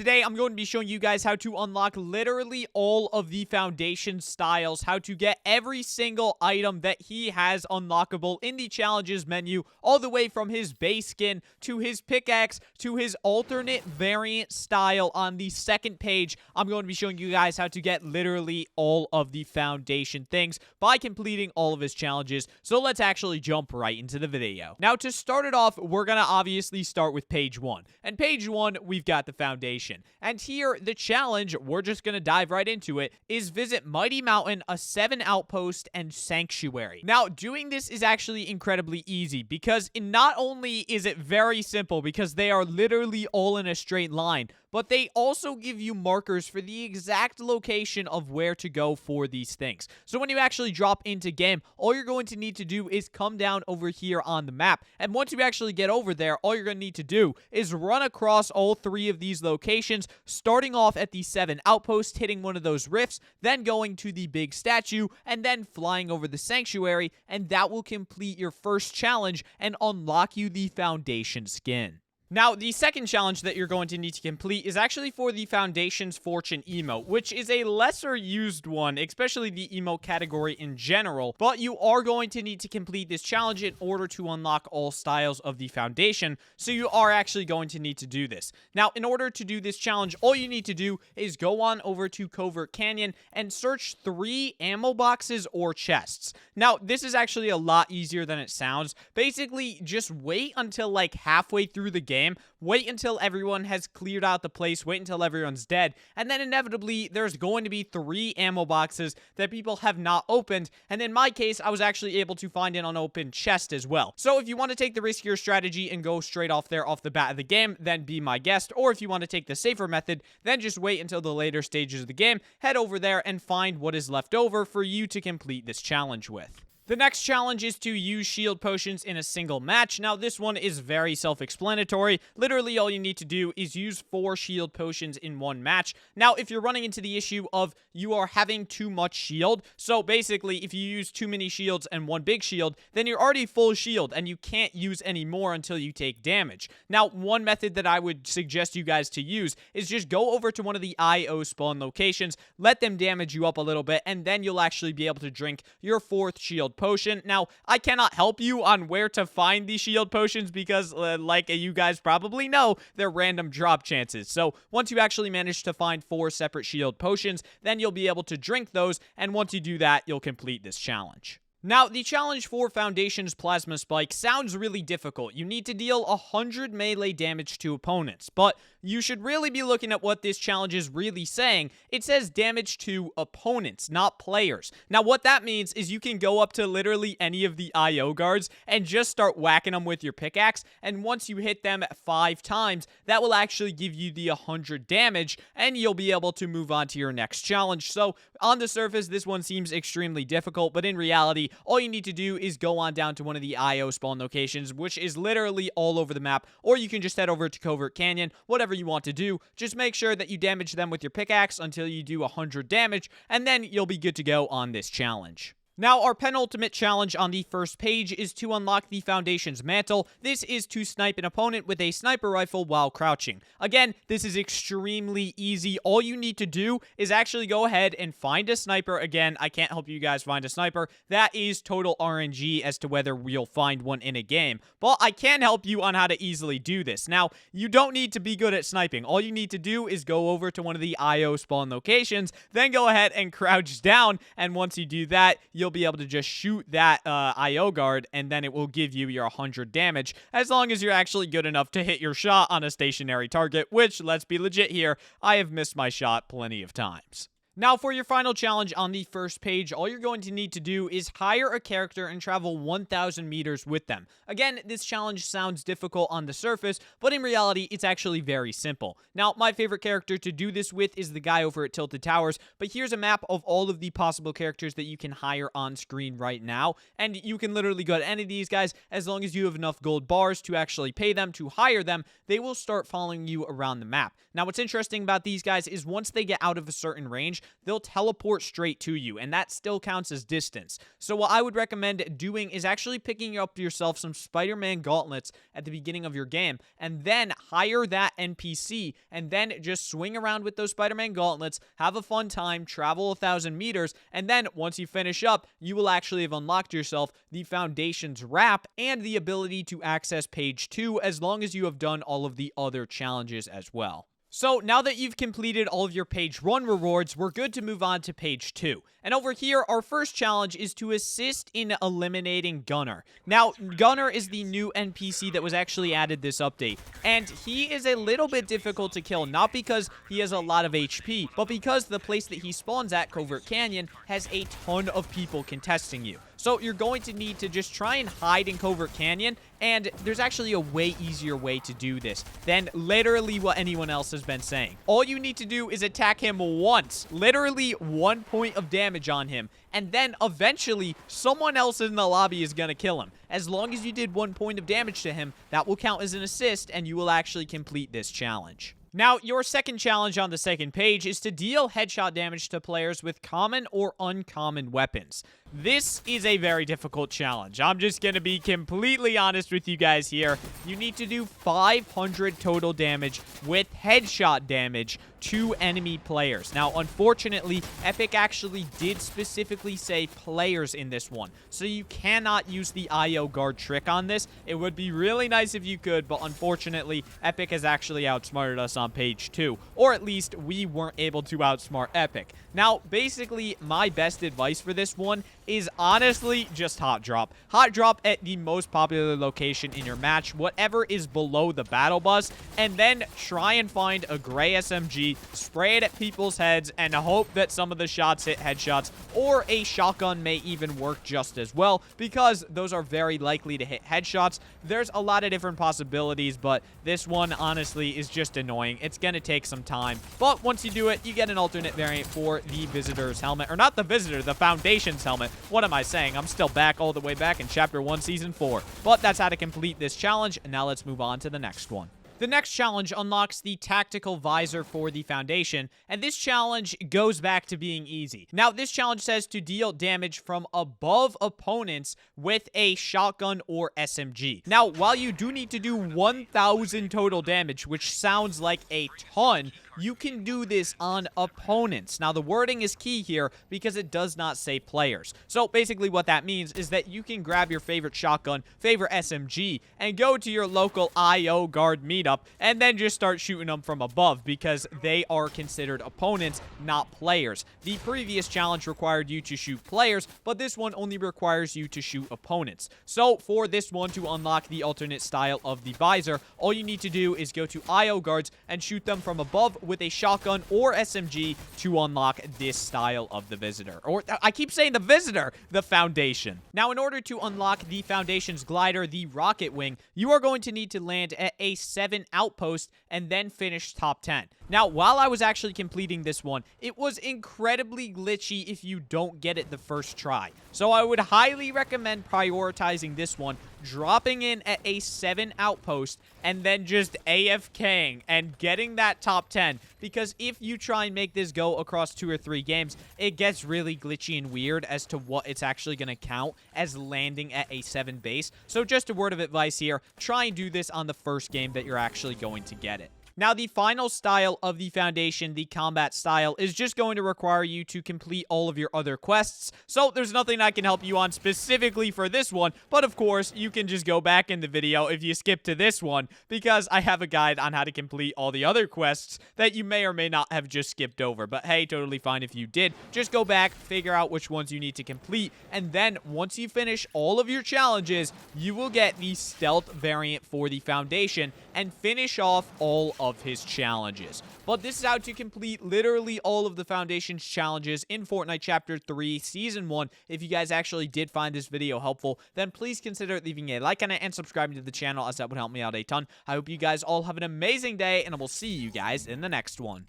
Today, I'm going to be showing you guys how to unlock literally all of the foundation styles, how to get every single item that he has unlockable in the challenges menu, all the way from his base skin to his pickaxe to his alternate variant style on the second page. I'm going to be showing you guys how to get literally all of the foundation things by completing all of his challenges. So let's actually jump right into the video. Now, to start it off, we're going to obviously start with page 1. And page 1, we've got the foundation. And here, the challenge, we're just going to dive right into it, is visit Mighty Mountain, a 7 Outpost, and Sanctuary. Now, doing this is actually incredibly easy because not only is it very simple because they are literally all in a straight line, but they also give you markers for the exact location of where to go for these things. So when you actually drop into game, all you're going to need to do is come down over here on the map. And once you actually get over there, all you're going to need to do is run across all 3 of these locations, starting off at the 7 Outpost, hitting one of those rifts, then going to the big statue, and then flying over the sanctuary, and that will complete your first challenge and unlock you the foundation skin. Now, the second challenge that you're going to need to complete is actually for the Foundation's Fortune emote, which is a lesser used one, especially the emote category in general, but you are going to need to complete this challenge in order to unlock all styles of the Foundation, so you are actually going to need to do this. Now, in order to do this challenge, all you need to do is go on over to Covert Canyon and search 3 ammo boxes or chests. Now, this is actually a lot easier than it sounds. Basically, just wait until like halfway through the game. Wait until everyone has cleared out the place, wait until everyone's dead, and then inevitably there's going to be 3 ammo boxes that people have not opened, and in my case, I was actually able to find an unopened chest as well. So if you want to take the riskier strategy and go straight off there off the bat of the game, then be my guest, or if you want to take the safer method, then just wait until the later stages of the game, head over there and find what is left over for you to complete this challenge with. The next challenge is to use shield potions in a single match. Now, this one is very self-explanatory. Literally, all you need to do is use 4 shield potions in one match. Now, if you're running into the issue of you are having too much shield, so basically, if you use too many shields and 1 big shield, then you're already full shield, and you can't use any more until you take damage. Now, one method that I would suggest you guys to use is just go over to one of the IO spawn locations, let them damage you up a little bit, and then you'll actually be able to drink your 4th shield potion. Now, I cannot help you on where to find these shield potions because, like you guys probably know, they're random drop chances. So, once you actually manage to find 4 separate shield potions, then you'll be able to drink those, and once you do that, you'll complete this challenge. Now, the challenge for Foundation's Plasma Spike sounds really difficult. You need to deal 100 melee damage to opponents, but you should really be looking at what this challenge is really saying. It says damage to opponents, not players. Now, what that means is you can go up to literally any of the IO guards and just start whacking them with your pickaxe, and once you hit them 5 times, that will actually give you the 100 damage, and you'll be able to move on to your next challenge. So, on the surface, this one seems extremely difficult, but in reality, all you need to do is go on down to one of the IO spawn locations, which is literally all over the map, or you can just head over to Covert Canyon, whatever you want to do. Just make sure that you damage them with your pickaxe until you do 100 damage, and then you'll be good to go on this challenge. Now, our penultimate challenge on the first page is to unlock the Foundation's Mantle. This is to snipe an opponent with a sniper rifle while crouching. Again, this is extremely easy. All you need to do is actually go ahead and find a sniper. Again, I can't help you guys find a sniper. That is total RNG as to whether we'll find one in a game. But I can help you on how to easily do this. Now, you don't need to be good at sniping. All you need to do is go over to one of the IO spawn locations, then go ahead and crouch down, and once you do that, you'll be able to just shoot that IO guard, and then it will give you your 100 damage, as long as you're actually good enough to hit your shot on a stationary target, which, let's be legit here, I have missed my shot plenty of times. Now, for your final challenge on the first page, all you're going to need to do is hire a character and travel 1,000 meters with them. Again, this challenge sounds difficult on the surface, but in reality, it's actually very simple. Now, my favorite character to do this with is the guy over at Tilted Towers, but here's a map of all of the possible characters that you can hire on screen right now, and you can literally go to any of these guys. As long as you have enough gold bars to actually pay them to hire them, they will start following you around the map. Now, what's interesting about these guys is once they get out of a certain range, they'll teleport straight to you, and that still counts as distance. So what I would recommend doing is actually picking up yourself some Spider-Man gauntlets at the beginning of your game, and then hire that NPC, and then just swing around with those Spider-Man gauntlets, have a fun time, travel 1,000 meters, and then once you finish up, you will actually have unlocked yourself the Foundation's wrap and the ability to access page 2 as long as you have done all of the other challenges as well. So now that you've completed all of your page 1 rewards, we're good to move on to page 2. And over here, our first challenge is to assist in eliminating Gunnar. Now, Gunnar is the new NPC that was actually added this update, and he is a little bit difficult to kill, not because he has a lot of HP, but because the place that he spawns at, Covert Canyon, has a ton of people contesting you. So you're going to need to just try and hide in Covert Canyon, and there's actually a way easier way to do this than literally what anyone else has been saying. All you need to do is attack him once, literally 1 point of damage on him, and then eventually someone else in the lobby is gonna kill him. As long as you did 1 point of damage to him, that will count as an assist, and you will actually complete this challenge. Now, your second challenge on the second page is to deal headshot damage to players with common or uncommon weapons. This is a very difficult challenge. I'm just going to be completely honest with you guys here. You need to do 500 total damage with headshot damage to enemy players. Now, unfortunately, Epic actually did specifically say players in this one, so you cannot use the IO guard trick on this. It would be really nice if you could, but unfortunately, Epic has actually outsmarted us on page 2, or at least we weren't able to outsmart Epic. Now, basically, my best advice for this one is honestly just hot drop. Hot drop at the most popular location in your match, whatever is below the battle bus, and then try and find a gray SMG, spray it at people's heads, and hope that some of the shots hit headshots, or a shotgun may even work just as well, because those are very likely to hit headshots. There's a lot of different possibilities, but this one, honestly, is just annoying. It's going to take some time, but once you do it, you get an alternate variant for the Visitor's helmet, or not the Visitor, the Foundation's helmet. What am I saying? I'm still back all the way back in Chapter 1, Season 4. But that's how to complete this challenge, and now let's move on to the next one. The next challenge unlocks the tactical visor for the Foundation, and this challenge goes back to being easy. Now, this challenge says to deal damage from above opponents with a shotgun or SMG. Now, while you do need to do 1,000 total damage, which sounds like a ton, you can do this on opponents. Now, the wording is key here because it does not say players. So basically what that means is that you can grab your favorite shotgun, favorite SMG, and go to your local IO guard meetup and then just start shooting them from above because they are considered opponents, not players. The previous challenge required you to shoot players, but this one only requires you to shoot opponents. So for this one to unlock the alternate style of the visor, all you need to do is go to IO guards and shoot them from above with a shotgun or SMG to unlock this style of the Visitor. Or, I keep saying the Visitor, the Foundation. Now, in order to unlock the Foundation's glider, the Rocket Wing, you are going to need to land at a 7 Outpost and then finish top 10. Now, while I was actually completing this one, it was incredibly glitchy if you don't get it the first try. So I would highly recommend prioritizing this one, dropping in at a 7 Outpost, and then just AFKing and getting that top 10. Because if you try and make this go across 2 or 3 games, it gets really glitchy and weird as to what it's actually going to count as landing at a 7 base. So just a word of advice here, try and do this on the first game that you're actually going to get it. Now, the final style of the Foundation, the combat style, is just going to require you to complete all of your other quests. So there's nothing I can help you on specifically for this one, but of course, you can just go back in the video if you skip to this one, because I have a guide on how to complete all the other quests that you may or may not have just skipped over. But hey, totally fine if you did. Just go back, figure out which ones you need to complete, and then once you finish all of your challenges, you will get the stealth variant for the Foundation and finish off all of his challenges. But this is how to complete literally all of the Foundation's challenges in Fortnite Chapter 3 Season 1. If you guys actually did find this video helpful, then please consider leaving a like on it and subscribing to the channel, as that would help me out a ton. I hope you guys all have an amazing day, and I will see you guys in the next one.